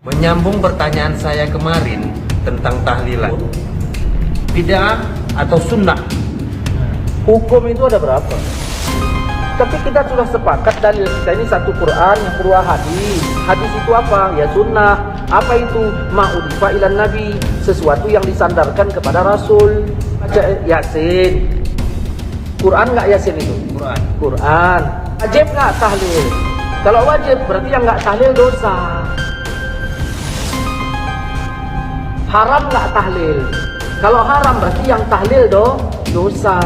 Menyambung pertanyaan saya kemarin tentang tahlilan, bid'ah atau sunnah. Hukum itu ada berapa? Tapi kita sudah sepakat dalil kita ini satu Quran, yang kedua hadis. Hadis itu apa? Ya sunnah. Apa itu? Ma'udifa ilan nabi, sesuatu yang disandarkan kepada Rasul. Baca Yasin. Quran nggak Yasin itu? Quran. Wajib nggak tahlil? Kalau wajib berarti yang nggak tahlil dosa. Haram nggak tahlil? Kalau haram berarti yang tahlil dosa.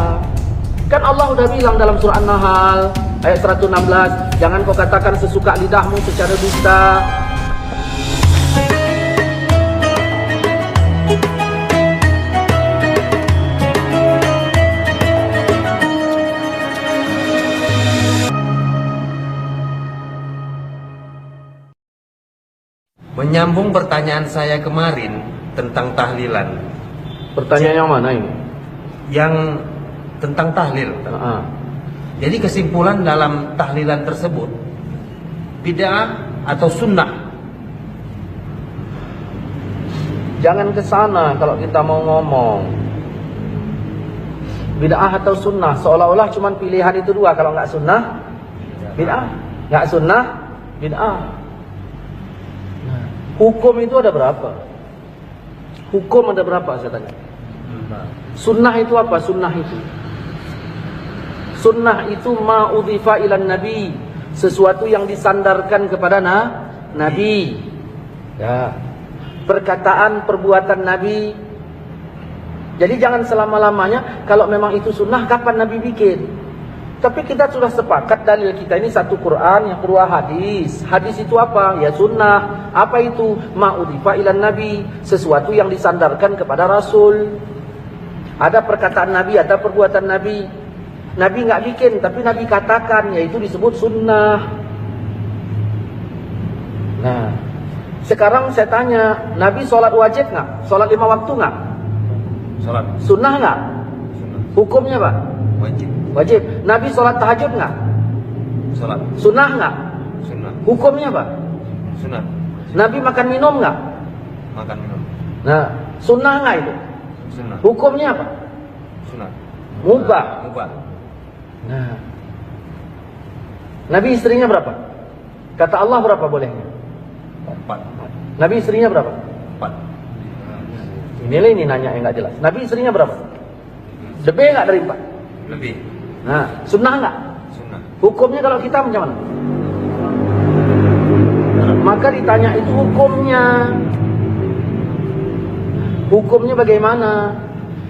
Kan Allah udah bilang dalam surah An-Nahl ayat 116, jangan kau katakan sesuka lidahmu secara dusta. Menyambung pertanyaan saya kemarin tentang tahlilan. Pertanyaan yang mana ini? Yang tentang tahlil. Jadi kesimpulan dalam tahlilan tersebut, bid'ah atau sunnah? Jangan ke sana kalau kita mau ngomong. Bid'ah atau sunnah, seolah-olah cuma pilihan itu dua. Kalau nggak sunnah, bid'ah. Nggak sunnah, bid'ah. Hukum itu ada berapa? Hukum ada berapa saya tanya? Sunnah itu apa? Sunnah itu ma'udhifa ilan nabi, sesuatu yang disandarkan kepada nabi. Ya. Perkataan, perbuatan nabi. Jadi jangan selama-lamanya kalau memang itu sunnah, kapan nabi bikin? Tapi kita sudah sepakat dalil kita ini satu Quran, yang kedua hadis. Hadis itu apa? Ya sunnah. Apa itu? Ma'udhifa ilan nabi, sesuatu yang disandarkan kepada Rasul. Ada perkataan nabi, ada perbuatan nabi. Nabi nggak bikin, tapi nabi katakan, yaitu disebut sunnah. Nah, sekarang saya tanya, nabi sholat wajib nggak? Sholat 5 waktu nggak? Sholat. Sunnah nggak? Sunnah. Hukumnya Pak? Wajib. Wajib. Nabi sholat tahajud nggak? Sholat. Sunnah nggak? Sunnah. Hukumnya Pak? Sunnah. Nabi makan minum nggak? Makan minum. Nah, sunnah nggak itu? Sunnah. Hukumnya apa? Sunnah. Mubah. Mubah. Nah, Nabi istrinya berapa? Kata Allah berapa bolehnya? 4. Nabi istrinya berapa? 4. Ini nanya yang nggak jelas. Nabi istrinya berapa? Lebih nggak dari 4? Lebih. Nah, sunnah nggak? Sunnah. Hukumnya kalau kita macam mana? Maka ditanya itu hukumnya. Hukumnya bagaimana?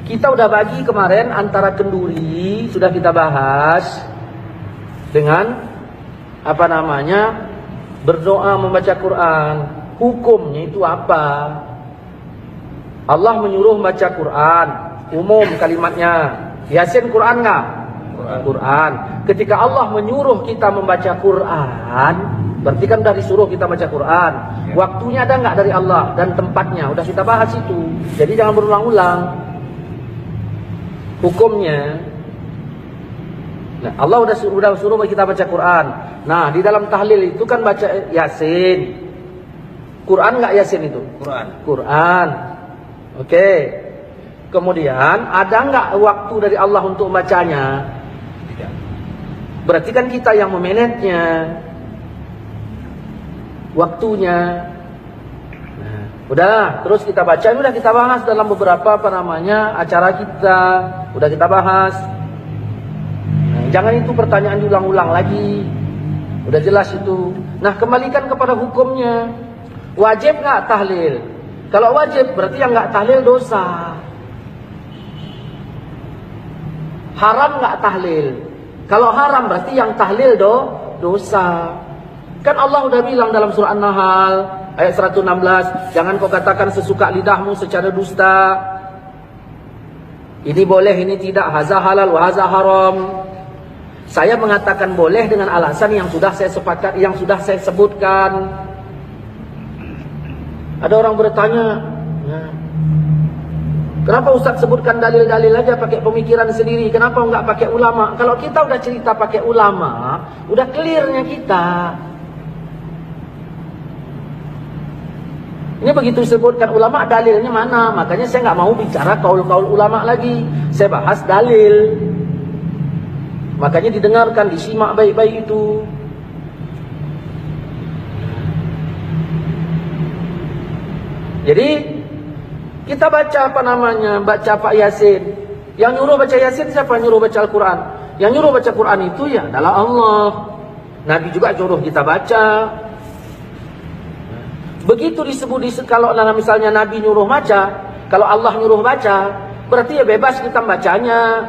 Kita udah bagi kemarin antara kenduri, sudah kita bahas, dengan apa namanya, berdoa membaca Quran. Hukumnya itu apa? Allah menyuruh membaca Quran, umum kalimatnya. Yasin Quran nggak? Quran. Ketika Allah menyuruh kita membaca Quran, berarti kan udah disuruh kita baca Quran. Waktunya ada nggak dari Allah dan tempatnya? Udah kita bahas itu. Jadi jangan berulang-ulang. Hukumnya, nah, Allah udah suruh kita baca Quran. Nah, di dalam tahlil itu kan baca Yasin. Quran nggak Yasin itu? Quran. Oke. Kemudian ada nggak waktu dari Allah untuk membacanya? Tidak. Berarti kan kita yang memanagenya, waktunya. Nah, udah, terus kita baca, ini udah kita bahas dalam beberapa acara kita, udah kita bahas. Nah, jangan itu pertanyaan diulang-ulang lagi, udah jelas itu. Nah, kembalikan kepada hukumnya. Wajib nggak tahlil? Kalau wajib berarti yang nggak tahlil dosa. Haram nggak tahlil? Kalau haram berarti yang tahlil dosa. Kan Allah udah bilang dalam surah An-Nahl ayat 116, jangan kau katakan sesuka lidahmu secara dusta. Ini boleh, ini tidak, haza halal wa haza haram. Saya mengatakan boleh dengan alasan yang sudah saya sepakat, yang sudah saya sebutkan. Ada orang bertanya, kenapa Ustaz sebutkan dalil-dalil aja pakai pemikiran sendiri? Kenapa enggak pakai ulama? Kalau kita udah cerita pakai ulama, udah clearnya kita. Ini begitu disebutkan ulama, dalilnya mana? Makanya saya nggak mau bicara kaul-kaul ulama lagi. Saya bahas dalil. Makanya didengarkan, disimak baik-baik itu. Jadi kita baca baca Pak Yasin. Yang nyuruh baca Yasin siapa? Nyuruh baca Al-Quran. Yang nyuruh baca Quran itu ya adalah Allah. Nabi juga nyuruh kita baca. Begitu disebut kalau misalnya Nabi nyuruh baca, kalau Allah nyuruh baca, berarti ya bebas kita bacanya.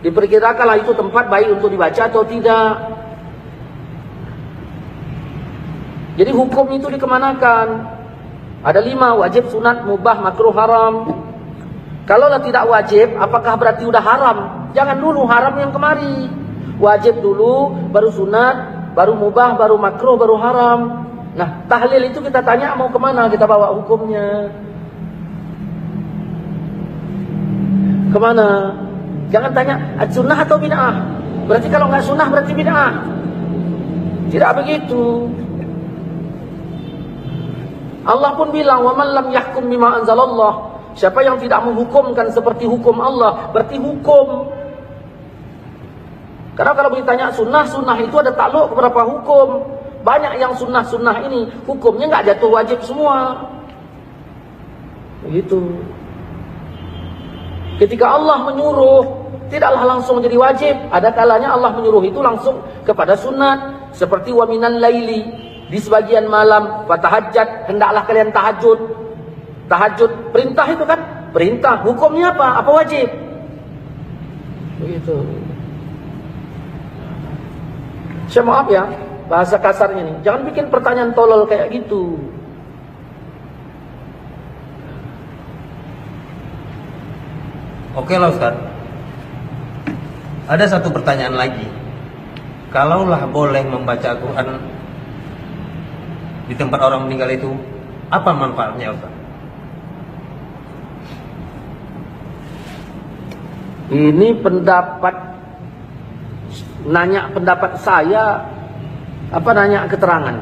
Diperkirakanlah itu tempat baik untuk dibaca atau tidak. Jadi hukum itu dikemanakan? Ada 5, wajib, sunat, mubah, makruh, haram. Kalau tidak wajib, apakah berarti udah haram? Jangan dulu haram yang kemari. Wajib dulu, baru sunat, baru mubah, baru makruh, baru haram. Nah, tahlil itu kita tanya mau kemana kita bawa hukumnya? Kemana? Jangan tanya sunnah atau bid'ah. Berarti kalau nggak sunnah berarti bid'ah. Tidak begitu. Allah pun bilang, "Wa man lam yahkum bima anzalallah." Siapa yang tidak menghukumkan seperti hukum Allah, berarti hukum. Karena kalau ditanya sunnah itu ada takluk keberapa hukum. Banyak yang sunnah ini hukumnya nggak jatuh wajib semua. Begitu. Ketika Allah menyuruh, tidaklah langsung jadi wajib. Ada kalanya Allah menyuruh itu langsung kepada sunat. Seperti wa minal laili, di sebagian malam, fatahajjat, hendaklah kalian tahajud. Tahajud, perintah itu kan? Perintah. Hukumnya apa? Apa wajib? Begitu. Saya maaf ya, bahasa kasarnya nih. Jangan bikin pertanyaan tolol kayak gitu. Oke lah Ustaz. Ada satu pertanyaan lagi. Kalaulah boleh membaca Al-Quran di tempat orang meninggal itu, apa manfaatnya Ustaz? Ini nanya pendapat saya, apa nanya keterangan?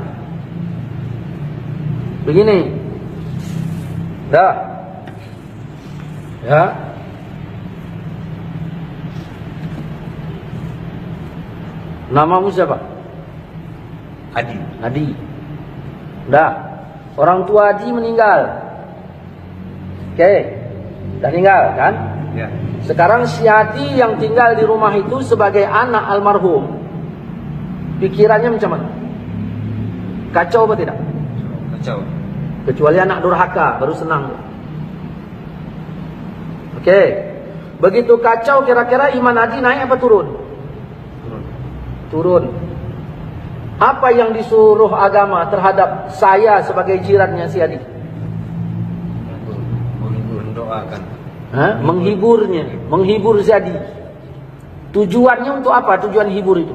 Begini, ya, namamu siapa? Adi. Orang tua Adi meninggal. Oke, udah meninggal kan? Ya. Sekarang si Adi yang tinggal di rumah itu sebagai anak almarhum, pikirannya macam mana? Kacau apa tidak? Kacau. Kecuali anak durhaka baru senang. Oke. Begitu kacau, kira-kira iman Adi naik apa turun? Turun. Apa yang disuruh agama terhadap saya sebagai jirannya si Adi? Mendoakan. Menghiburnya, menghibur si Adi. Tujuannya untuk apa? Tujuan hibur itu,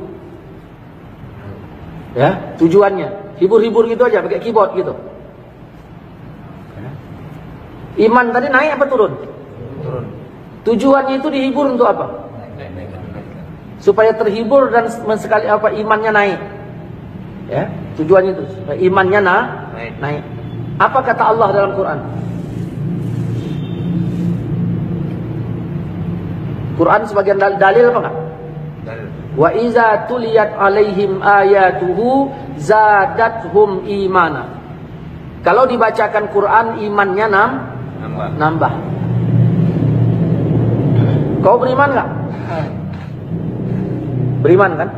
ya, tujuannya hibur-hibur gitu aja, pakai keyboard gitu. Iman tadi naik apa turun? Turun. Tujuannya itu dihibur untuk apa? Naik. Supaya terhibur dan sekali imannya naik. Ya, tujuannya itu supaya imannya naik. Apa kata Allah dalam Quran? Quran sebagian dalil apa enggak? Dalil. Wa iza tuliyat alaihim ayatuhu zadathum imana. Kalau dibacakan Quran, imannya nambah. Kau beriman enggak? Beriman kan?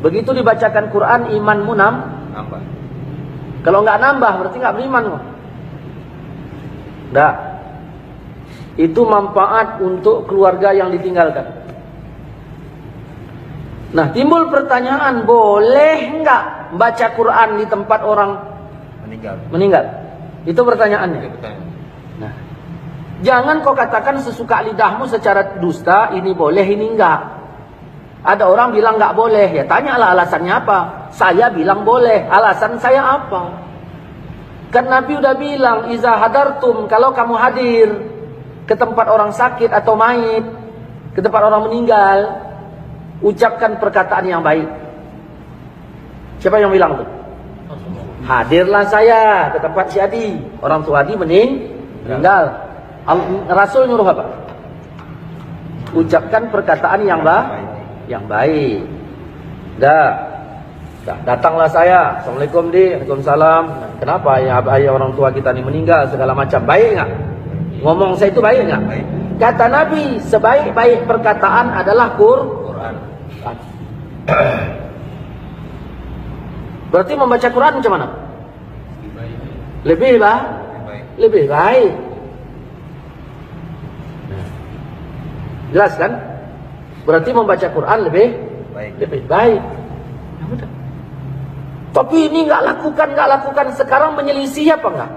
Begitu dibacakan Quran, imanmu Nambah. Kalau enggak nambah berarti enggak beriman kok. Enggak. Itu manfaat untuk keluarga yang ditinggalkan. Nah, timbul pertanyaan, boleh enggak baca Quran di tempat orang meninggal? Itu pertanyaannya. Nah, jangan kau katakan sesuka lidahmu secara dusta, ini boleh, ini enggak. Ada orang bilang enggak boleh, ya tanyalah alasannya apa. Saya bilang boleh, alasan saya apa? Kan Nabi udah bilang, iza hadartum, kalau kamu hadir ke tempat orang sakit atau mayit, ke tempat orang meninggal, ucapkan perkataan yang baik. Siapa yang bilang tuh? Hadirlah saya ke tempat si Adi. Orang tua Adi meninggal. Rasul nyuruh apa? Ucapkan perkataan yang baik. Datanglah saya. Assalamualaikum di. Waalaikumsalam. Kenapa ayah orang tua kita ini meninggal segala macam? Baik enggak? Ngomong saya itu baik enggak? Baik. Kata Nabi, sebaik-baik perkataan adalah Quran. Berarti membaca Quran macam mana? Lebih baik. Jelas kan? Berarti membaca Quran lebih baik. Ya udah. Tapi ini nggak lakukan. Sekarang menyelisih apa enggak?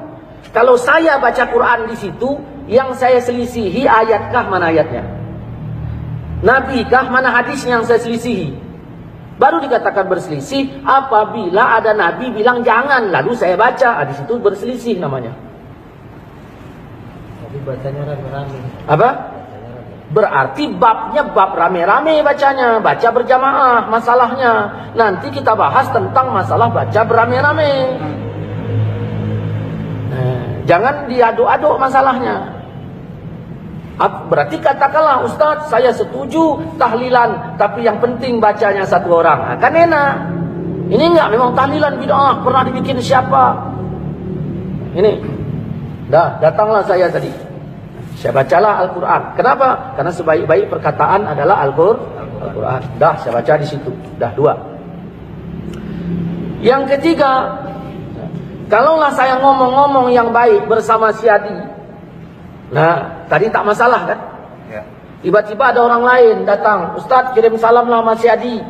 Kalau saya baca Quran di situ, yang saya selisihi ayatkah mana ayatnya? Nabikah mana hadisnya yang saya selisihi? Baru dikatakan berselisih apabila ada Nabi bilang jangan, lalu saya baca. Di situ berselisih namanya. Tapi bacanya rame-rame. Apa? Berarti babnya bab rame-rame bacanya, baca berjamaah masalahnya. Nanti kita bahas tentang masalah baca berame-rame. Jangan diaduk-aduk masalahnya. Berarti katakanlah, Ustaz, saya setuju tahlilan, tapi yang penting bacanya satu orang. Kan enak. Ini enggak, memang tahlilan bid'ah, pernah dibikin siapa? Ini. Datanglah saya tadi. Saya bacalah Al-Quran. Kenapa? Karena sebaik-baik perkataan adalah Al-Quran. Saya baca di situ. 2. Yang ketiga, kalaulah saya ngomong-ngomong yang baik bersama si Adi. Nah, tadi tak masalah kan? Ya. Tiba-tiba ada orang lain datang, Ustaz kirim salam lah Mas Adi.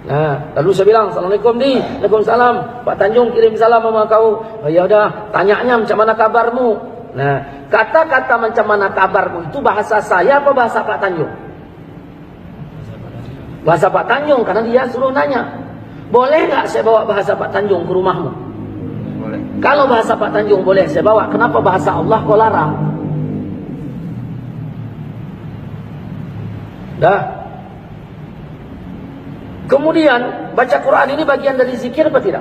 Nah, lalu saya bilang, Assalamualaikum di. Waalaikumsalam. Pak Tanjung kirim salam sama kau. Oh, ya udah, tanyanya macam mana kabarmu? Nah, kata-kata macam mana kabarmu itu bahasa saya apa bahasa Pak Tanjung? Bahasa Pak Tanjung, karena dia suruh nanya. Boleh nggak saya bawa bahasa Pak Tanjung ke rumahmu? Boleh. Kalau bahasa Pak Tanjung boleh saya bawa, kenapa bahasa Allah kau larang? Kemudian baca Quran ini bagian dari zikir apa tidak?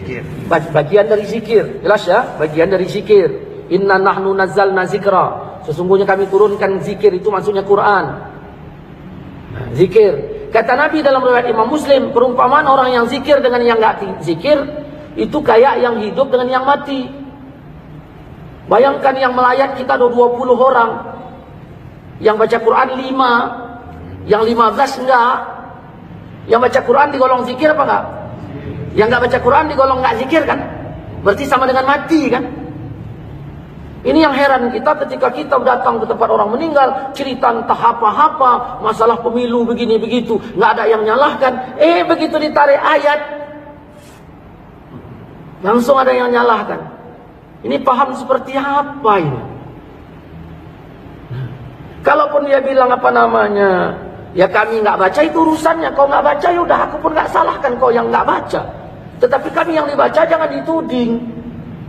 Zikir. Bagian dari zikir. Jelas ya? Bagian dari zikir. Inna nahnu nazzalna zikra. Sesungguhnya kami turunkan zikir, itu maksudnya Quran. Zikir. Kata Nabi dalam riwayat Imam Muslim, perumpamaan orang yang zikir dengan yang enggak zikir itu kayak yang hidup dengan yang mati. Bayangkan yang melayat kita ada 20 orang. Yang baca Quran 5. Yang 15 enggak. Yang baca Quran digolong zikir apa enggak? Yang enggak baca Quran digolong enggak zikir kan? Berarti sama dengan mati kan? Ini yang heran kita ketika kita datang ke tempat orang meninggal, cerita entah apa-apa, masalah pemilu begini begitu, enggak ada yang nyalahkan. Begitu ditarik ayat, langsung ada yang nyalahkan. Ini paham seperti apa ini? Kalaupun dia bilang apa namanya, ya kami nggak baca, itu urusannya. Kau nggak baca, ya udah, aku pun nggak salahkan kau yang nggak baca. Tetapi kami yang dibaca jangan dituding.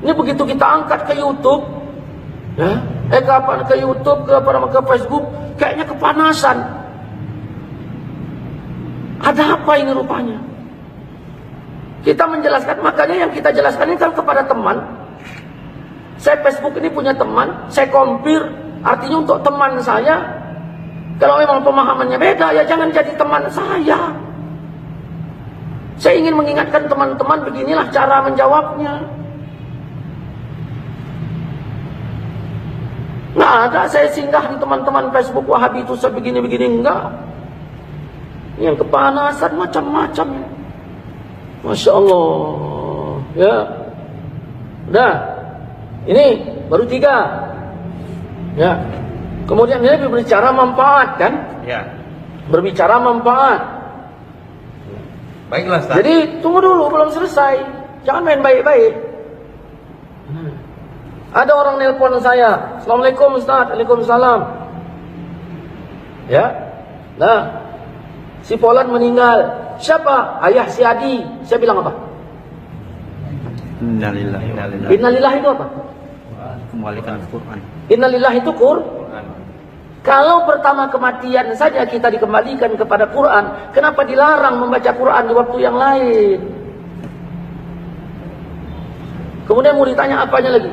Ini begitu kita angkat ke YouTube, ya, ke YouTube, ke Facebook, kayaknya kepanasan. Ada apa ini rupanya? Kita menjelaskan, makanya yang kita jelaskan ini kan kepada teman. Saya Facebook ini punya teman, saya compare, artinya untuk teman saya. Kalau memang pemahamannya beda, ya jangan jadi teman saya. Saya ingin mengingatkan teman-teman, beginilah cara menjawabnya. Nggak ada saya singgah di teman-teman Facebook Wahabi itu sebegini-begini, enggak. Yang kepanasan macam-macam. Masya Allah. Ya. Udah. Ini baru 3. Ya. Kemudian ini berbicara manfaat kan? Ya. Berbicara manfaat. Baiklah, Ustaz. Jadi tunggu dulu, belum selesai. Jangan main baik-baik. Ada orang nelpon saya, Assalamualaikum Ustaz. Waalaikumsalam. Ya. Nah, si Polan meninggal. Siapa? Ayah si Adi. Saya bilang apa? Innalillahi. Innalillahi itu apa? Kembalikan Quran. Innalillahi itu Kalau pertama kematian saja kita dikembalikan kepada Quran, kenapa dilarang membaca Quran di waktu yang lain? Kemudian mau ditanya apanya lagi?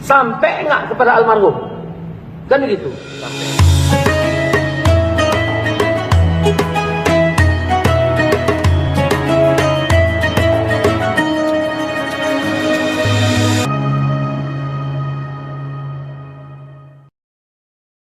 Sampai enggak kepada almarhum? Kan begitu. Sampai.